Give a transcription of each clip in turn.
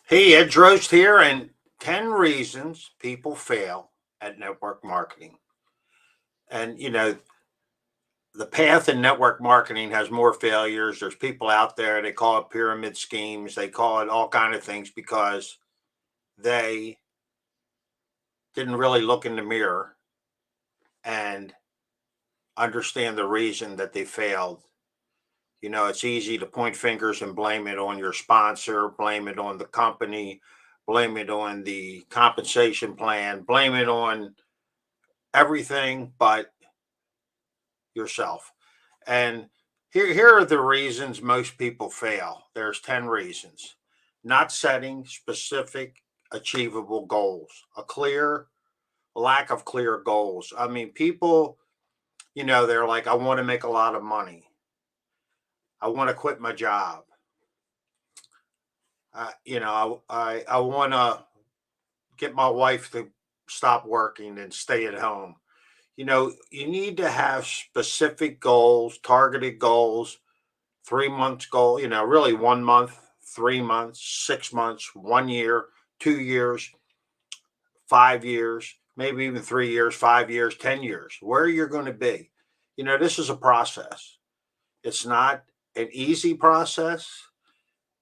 Hey, Ed Drost here, and 10 reasons people fail at network marketing. And, the path in network marketing has more failures. There's people out there, they call it pyramid schemes, they call it all kind of things because they didn't really look in the mirror and understand the reason that they failed. It's easy to point fingers and blame it on your sponsor, blame it on the company, blame it on the compensation plan, blame it on everything but yourself. And here are the reasons most people fail. There's 10 reasons. Not setting specific achievable goals. A lack of clear goals. I mean, people, they're like, I want to make a lot of money. I want to quit my job. I want to get my wife to stop working and stay at home. You need to have specific goals, targeted goals, 3 months goal, really 1 month, 3 months, 6 months, 1 year, 2 years, 5 years, maybe even 3 years, 5 years, 10 years, where you're going to be. This is a process. It's not an easy process.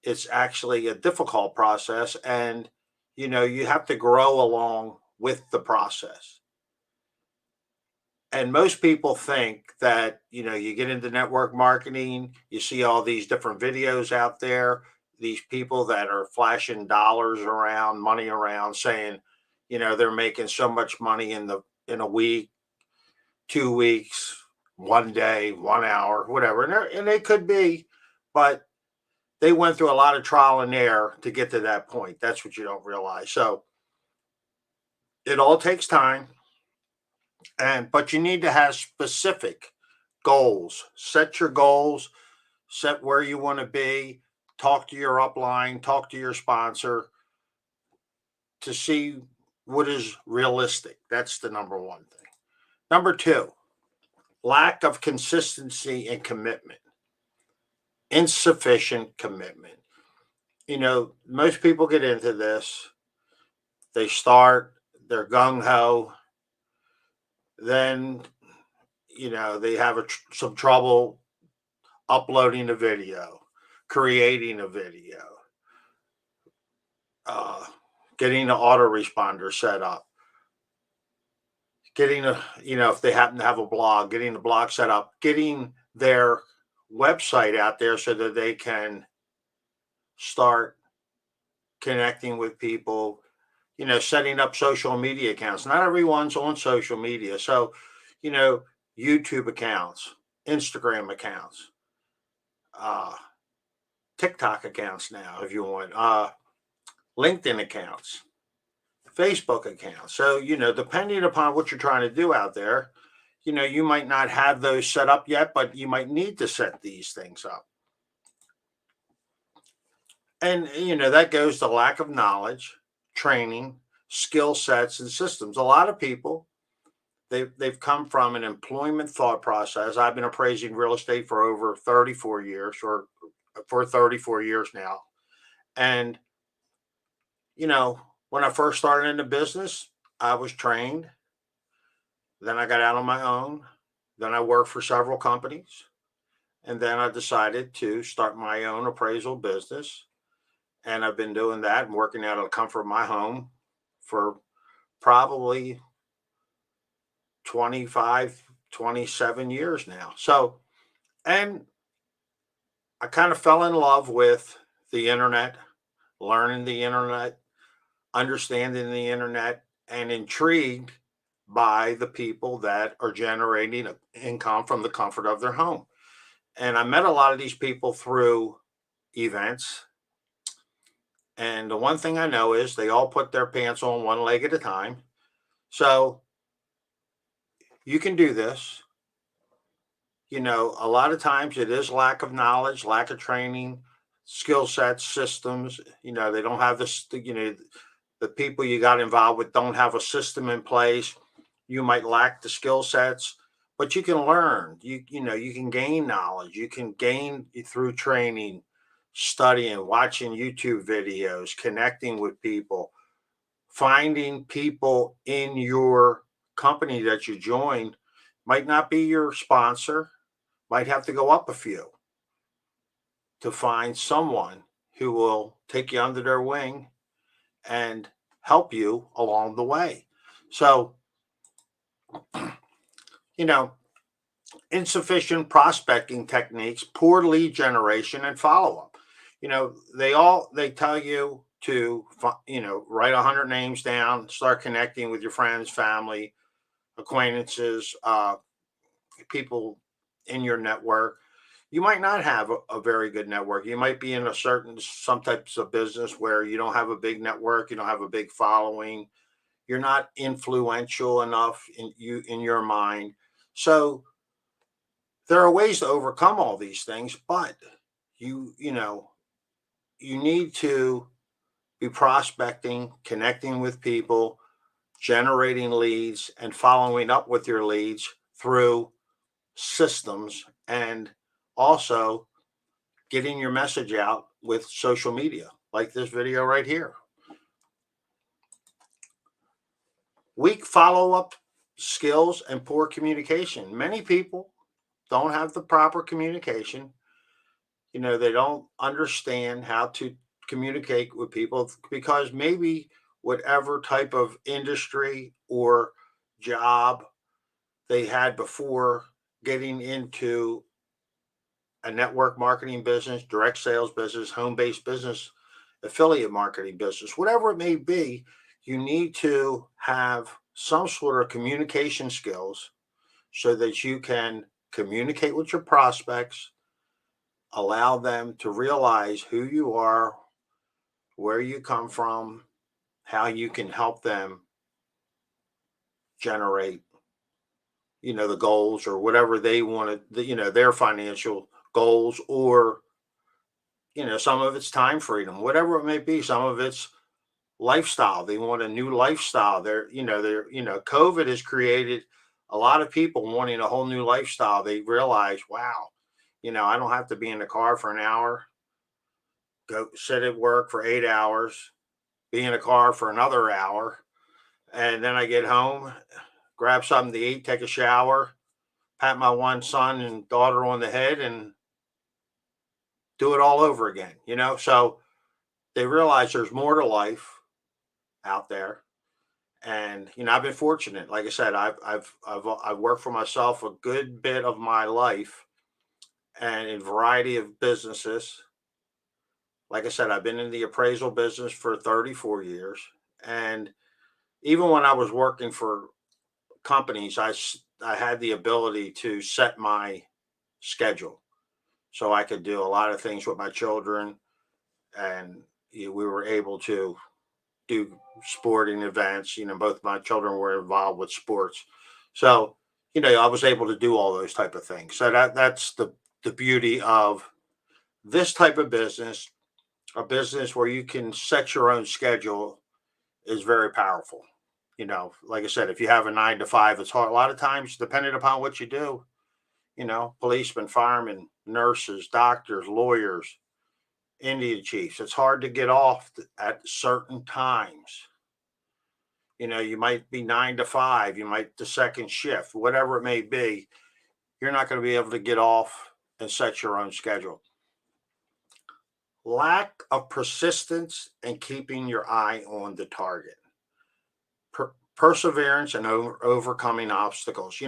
It's actually a difficult process. And, you have to grow along with the process. And most people think that, you get into network marketing, you see all these different videos out there, these people that are flashing dollars around, money around, saying, they're making so much money in a week, 2 weeks, 1 day, 1 hour, whatever. And they could be, but they went through a lot of trial and error to get to that point. That's what you don't realize. So it all takes time. But you need to have specific goals. Set your goals, set where you want to be, talk to your upline, talk to your sponsor to see what is realistic. That's the number one thing. Number two, lack of consistency and commitment, insufficient commitment. Most people get into this, they start, they're gung ho, then, they have some trouble uploading a video, creating a video, uh, getting the autoresponder set up, getting if they happen to have a blog, getting the blog set up, getting their website out there so that they can start connecting with people, setting up social media accounts. Not everyone's on social media. So, you know, YouTube accounts, Instagram accounts, uh, TikTok accounts now, if you want, LinkedIn accounts, Facebook accounts. So, depending upon what you're trying to do out there, you might not have those set up yet, but you might need to set these things up. And, that goes to lack of knowledge, training, skill sets, and systems. A lot of people, they've come from an employment thought process. I've been appraising real estate for over 34 years or for 34 years now. And, when I first started in the business, I was trained. Then I got out on my own. Then I worked for several companies. And then I decided to start my own appraisal business. And I've been doing that and working out of the comfort of my home for probably 25, 27 years now. So, and I kind of fell in love with the internet, learning the internet, understanding the internet, and intrigued by the people that are generating income from the comfort of their home. And I met a lot of these people through events. And the one thing I know is they all put their pants on one leg at a time. So you can do this. A lot of times it is lack of knowledge, lack of training, skill sets, systems. They don't have this, the people you got involved with don't have a system in place. You might lack the skill sets, but you can learn. You can gain knowledge. You can gain through training, studying, watching YouTube videos, connecting with people, finding people in your company that you joined. Might not be your sponsor, might have to go up a few to find someone who will take you under their wing and help you along the way. So, you know, insufficient prospecting techniques, poor lead generation, and follow up. They tell you to write 100 names down, start connecting with your friends, family, acquaintances, people in your network. You might not have a very good network. You might be in some types of business where you don't have a big network, you don't have a big following, you're not influential enough in your mind. So there are ways to overcome all these things, but you know you need to be prospecting, connecting with people, generating leads, and following up with your leads through systems, and also getting your message out with social media, like this video right here. Weak follow up skills and poor communication. Many people don't have the proper communication. They don't understand how to communicate with people because maybe whatever type of industry or job they had before getting into a network marketing business, direct sales business, home based business, affiliate marketing business, whatever it may be, you need to have some sort of communication skills so that you can communicate with your prospects, allow them to realize who you are, where you come from, how you can help them generate, the goals or whatever they want to, their financial goals, or, some of it's time freedom, whatever it may be. Some of it's lifestyle. They want a new lifestyle. COVID has created a lot of people wanting a whole new lifestyle. They realize, wow, I don't have to be in the car for an hour, go sit at work for 8 hours, be in a car for another hour, and then I get home, grab something to eat, take a shower, pat my one son and daughter on the head, and do it all over again. So they realize there's more to life out there. And I've been fortunate. Like I said, I've worked for myself a good bit of my life, and in a variety of businesses. Like I said, I've been in the appraisal business for 34 years, and even when I was working for companies, I had the ability to set my schedule, so I could do a lot of things with my children, and we were able to do sporting events. Both my children were involved with sports, so I was able to do all those type of things. So that's the beauty of this type of business. A business where you can set your own schedule is very powerful. Like I said, if you have a 9 to 5, it's hard. A lot of times, depending upon what you do, policemen, firemen, nurses, doctors, lawyers, Indian chiefs, it's hard to get off at certain times. You might be 9 to 5, you might the second shift, whatever it may be. You're not going to be able to get off and set your own schedule. Lack of persistence and keeping your eye on the target. Perseverance and overcoming obstacles.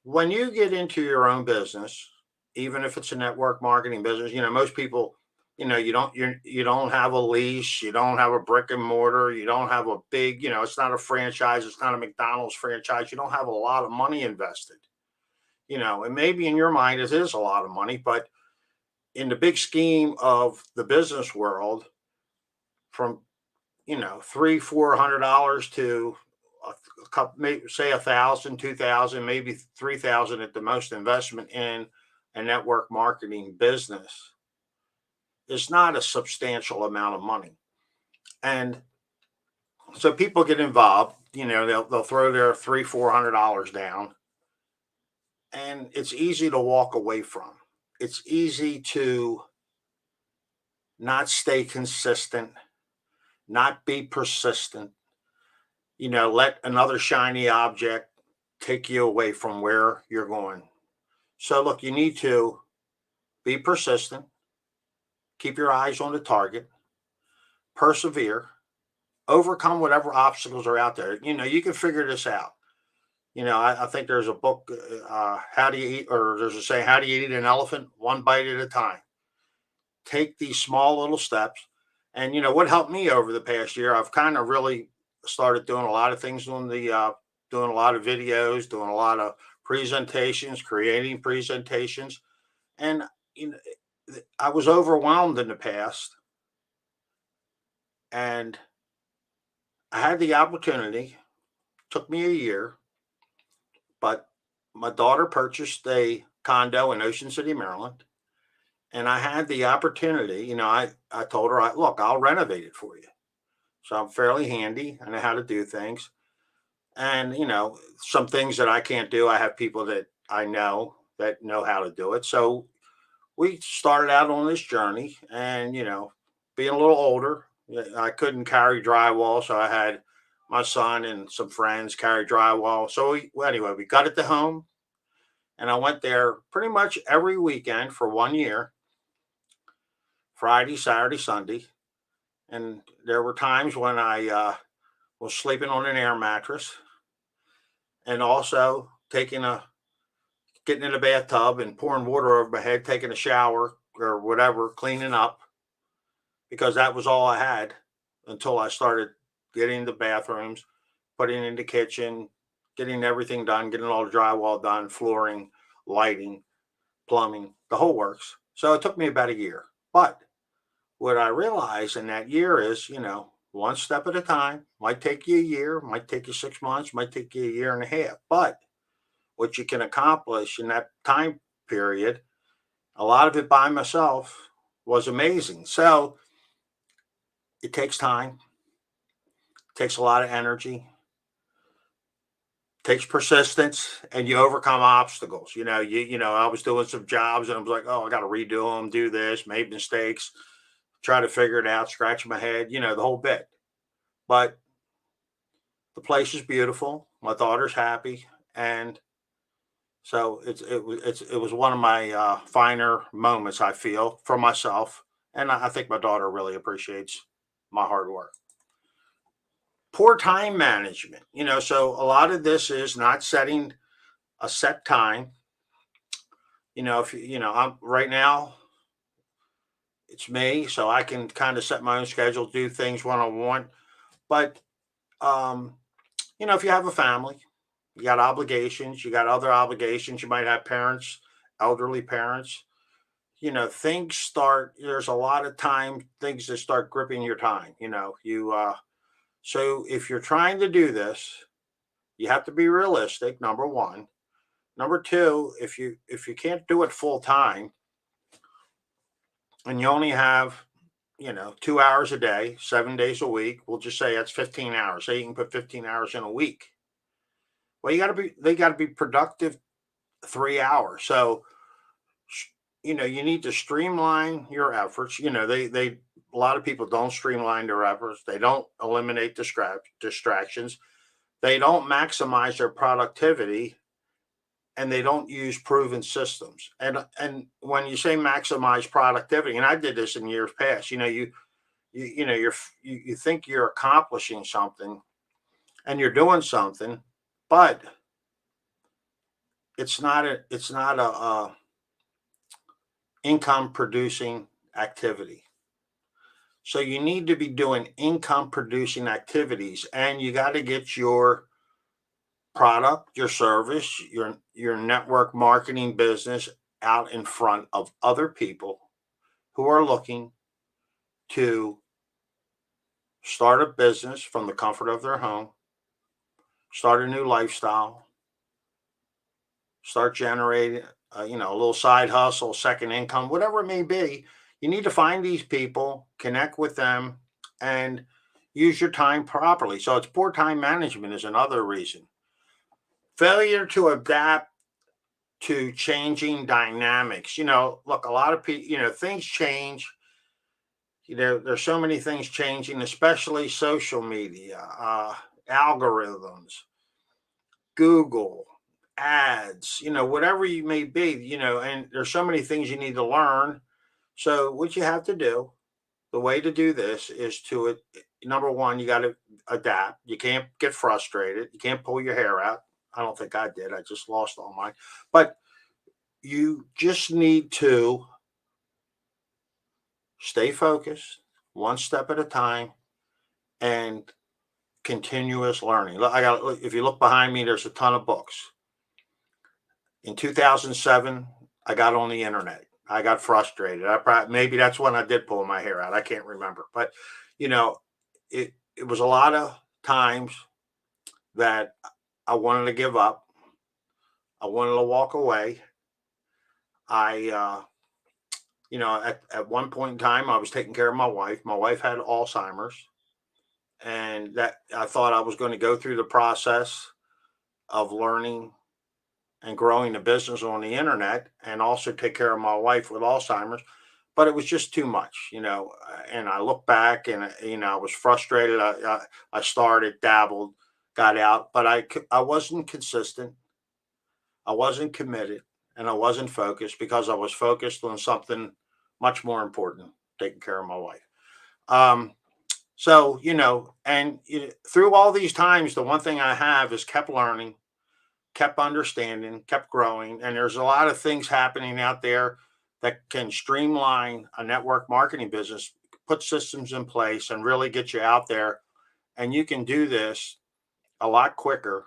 When you get into your own business, even if it's a network marketing business, most people, you don't have a lease, you don't have a brick and mortar, you don't have a big, it's not a franchise, it's not a McDonald's franchise, you don't have a lot of money invested. And maybe in your mind it is a lot of money, but in the big scheme of the business world, from $300-400 to a couple, maybe say 1,000, 2,000, maybe 3,000 at the most investment in a network marketing business is not a substantial amount of money. And so people get involved, they'll throw their $300-400 down, and it's easy to walk away from. It's easy to not stay consistent, not be persistent, let another shiny object take you away from where you're going. So, look, you need to be persistent, keep your eyes on the target, persevere, overcome whatever obstacles are out there. You can figure this out. I think there's a book, How Do You Eat, or there's a saying, How do you eat an elephant? One bite at a time. Take these small little steps. And, what helped me over the past year, I've kind of really started doing a lot of things doing a lot of videos, doing a lot of presentations, creating presentations. And, you know, I was overwhelmed in the past, and I had the opportunity, took me a year, but my daughter purchased a condo in Ocean City, Maryland. And I had the opportunity, I told her, look, I'll renovate it for you. So I'm fairly handy. I know how to do things. And, some things that I can't do, I have people that I know that know how to do it. So we started out on this journey, and, being a little older, yeah, I couldn't carry drywall. So I had my son and some friends carry drywall. So anyway, we got it to home, and I went there pretty much every weekend for 1 year, Friday, Saturday, Sunday. And there were times when I was sleeping on an air mattress, and also getting in a bathtub and pouring water over my head, taking a shower or whatever, cleaning up, because that was all I had until I started getting the bathrooms, putting in the kitchen, getting everything done, getting all the drywall done, flooring, lighting, plumbing, the whole works. So it took me about a year. But what I realized in that year is, one step at a time. Might take you a year, might take you 6 months, might take you a year and a half. But what you can accomplish in that time period, a lot of it by myself, was amazing. So it takes time, takes a lot of energy, takes persistence, and you overcome obstacles. I was doing some jobs and I was like, oh, I got to redo them, do this, made mistakes, try to figure it out, scratch my head, the whole bit. But the place is beautiful. My daughter's happy, and so it was one of my finer moments, I feel, for myself, and I think my daughter really appreciates my hard work. Poor time management, so a lot of this is not setting a set time. If I'm right now, it's me, so I can kind of set my own schedule, do things when I want. But um, if you have a family, you got obligations, you got other obligations, you might have parents, elderly parents, there's a lot of time, things that start gripping your time, so if you're trying to do this, you have to be realistic, number one. Number two, if you can't do it full time, and you only have 2 hours a day, 7 days a week, we'll just say that's 15 hours. Say you can put 15 hours in a week. Well, they got to be productive 3 hours. So you need to streamline your efforts. They a lot of people don't streamline their efforts. They don't eliminate distractions. They don't maximize their productivity, and they don't use proven systems. And when you say maximize productivity, and I did this in years past, you think you're accomplishing something and you're doing something, but it's not a income producing activity. So you need to be doing income producing activities, and you got to get your product, your service, your network marketing business out in front of other people who are looking to start a business from the comfort of their home, start a new lifestyle, start generating a little side hustle, second income, whatever it may be. You need to find these people, connect with them, and use your time properly. So it's poor time management is another reason. Failure to adapt to changing dynamics. Look, a lot of people, things change. there's so many things changing, especially social media, algorithms, Google, ads, whatever you may be, and there's so many things you need to learn. So what you have to do, the way to do this is number one, you got to adapt. You can't get frustrated. You can't pull your hair out. I don't think I did. I just lost all mine. But you just need to stay focused, one step at a time, and continuous learning. If you look behind me, there's a ton of books. In 2007, I got on the internet. I got frustrated. Maybe that's when I did pull my hair out. I can't remember, but you know, it was a lot of times that I wanted to give up. I wanted to walk away. I, at one point in time, I was taking care of my wife. My wife had Alzheimer's, and that I thought I was going to go through the process of learning and growing the business on the internet and also take care of my wife with Alzheimer's. But it was just too much, and I look back and, I was frustrated. I started, dabbled, got out, but I wasn't consistent. I wasn't committed, and I wasn't focused because I was focused on something much more important, taking care of my wife. Um, so, and through all these times, the one thing I have is kept learning, kept understanding, kept growing. And there's a lot of things happening out there that can streamline a network marketing business, put systems in place, and really get you out there. And you can do this a lot quicker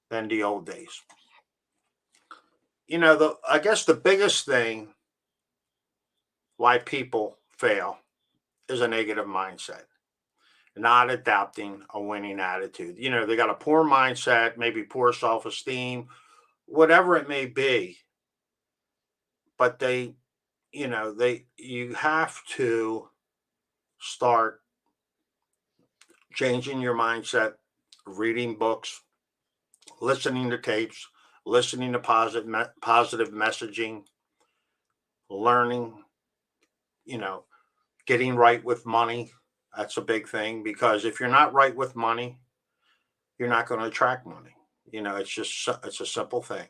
than the old days. I guess the biggest thing why people fail is a negative mindset, not adapting a winning attitude. They got a poor mindset, maybe poor self esteem, whatever it may be, but you have to start changing your mindset, reading books, listening to tapes, listening to positive messaging, learning, you know, getting right with money. That's a big thing because if you're not right with money, you're not going to attract money. It's a simple thing.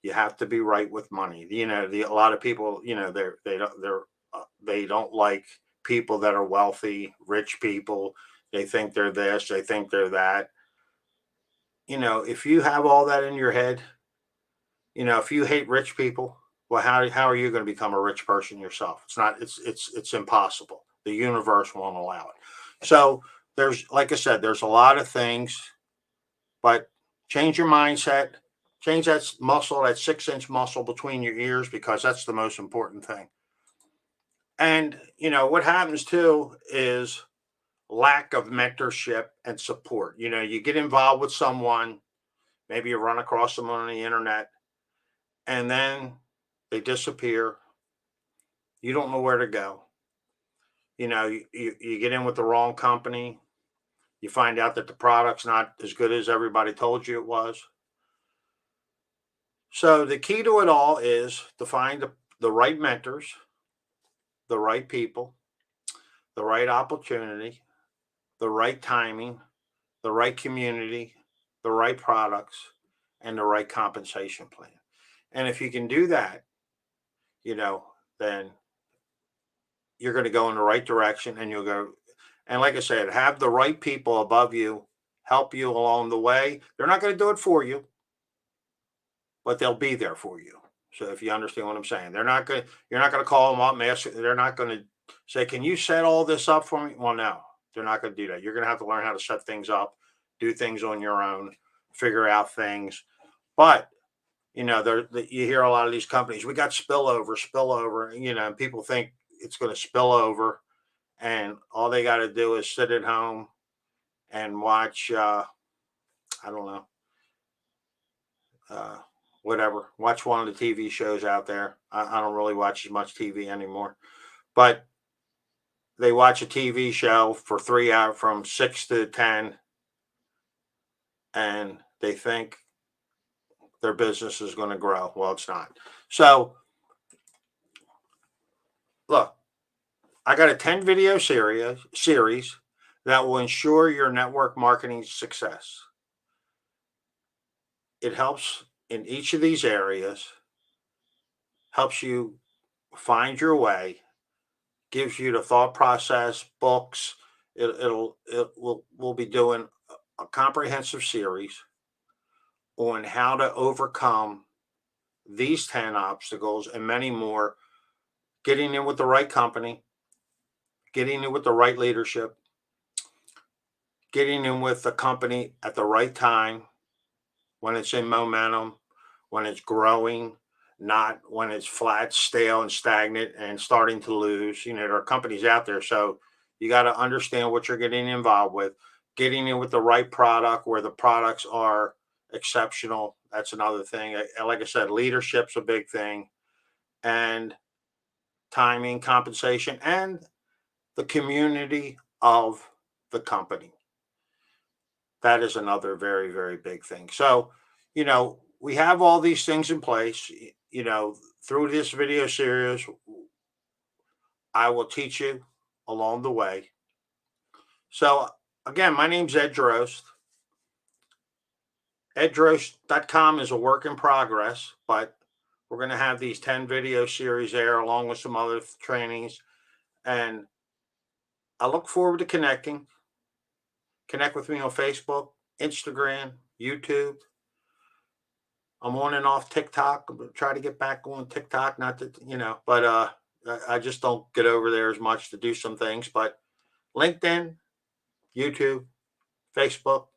You have to be right with money. A lot of people, they don't like people that are wealthy, rich people. They think they're this, they think they're that. If you have all that in your head, if you hate rich people, well, how are you going to become a rich person yourself? It's not. It's impossible. The universe won't allow it. So like I said, there's a lot of things, but change your mindset, change that muscle, that 6-inch muscle between your ears, because that's the most important thing. And what happens too is lack of mentorship and support. You get involved with someone, maybe you run across them on the internet, and then they disappear. You don't know where to go. You get in with the wrong company. You find out that the product's not as good as everybody told you it was. So the key to it all is to find the right mentors, the right people, the right opportunity, the right timing, the right community, the right products, and the right compensation plan. And if you can do that, then you're going to go in the right direction and you'll go. And like I said, have the right people above you help you along the way. They're not going to do it for you, but they'll be there for you. So if you understand what I'm saying, you're not going to call them up and ask, they're not going to say, can you set all this up for me? Well, no, they're not going to do that. You're going to have to learn how to set things up, do things on your own, figure out things. But, you hear a lot of these companies, we got spillover, and people think it's going to spill over and all they got to do is sit at home and watch, I don't know, uh, whatever. Watch one of the TV shows out there. I don't really watch as much TV anymore, but they watch a TV show for 3 hours from 6 to 10, and they think their business is going to grow. Well, it's not. So, look, I got a 10 video series that will ensure your network marketing success. It helps in each of these areas, helps you find your way, gives you the thought process, books. We'll be doing a comprehensive series on how to overcome these 10 obstacles and many more, getting in with the right company, getting in with the right leadership, getting in with the company at the right time when it's in momentum, when it's growing, not when it's flat, stale, and stagnant and starting to lose. There are companies out there. So you got to understand what you're getting involved with, getting in with the right product where the products are exceptional. That's another thing. Like I said, leadership's a big thing, and timing, compensation, and the community of the company. That is another very, very big thing. So, we have all these things in place. Through this video series, I will teach you along the way. So, again, my name's Ed Drost. EdDrost.com is a work in progress, but we're going to have these 10 video series there along with some other trainings. And I look forward to connecting. Connect with me on Facebook, Instagram, YouTube. I'm on and off TikTok. I'm gonna try to get back on TikTok. Not that, but I just don't get over there as much to do some things. But LinkedIn, YouTube, Facebook.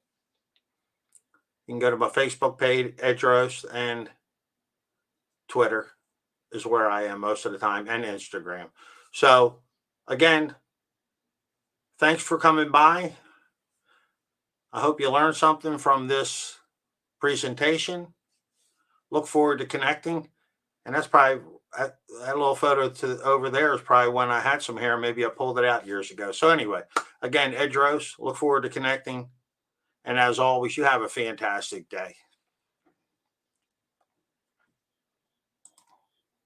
You can go to my Facebook page, Edros, and Twitter is where I am most of the time, and Instagram. So again, thanks for coming by. I hope you learned something from this presentation. Look forward to connecting. And that's probably that little photo over there is probably when I had some hair. Maybe I pulled it out years ago. So anyway, again, Ed Rose, look forward to connecting. And as always, you have a fantastic day.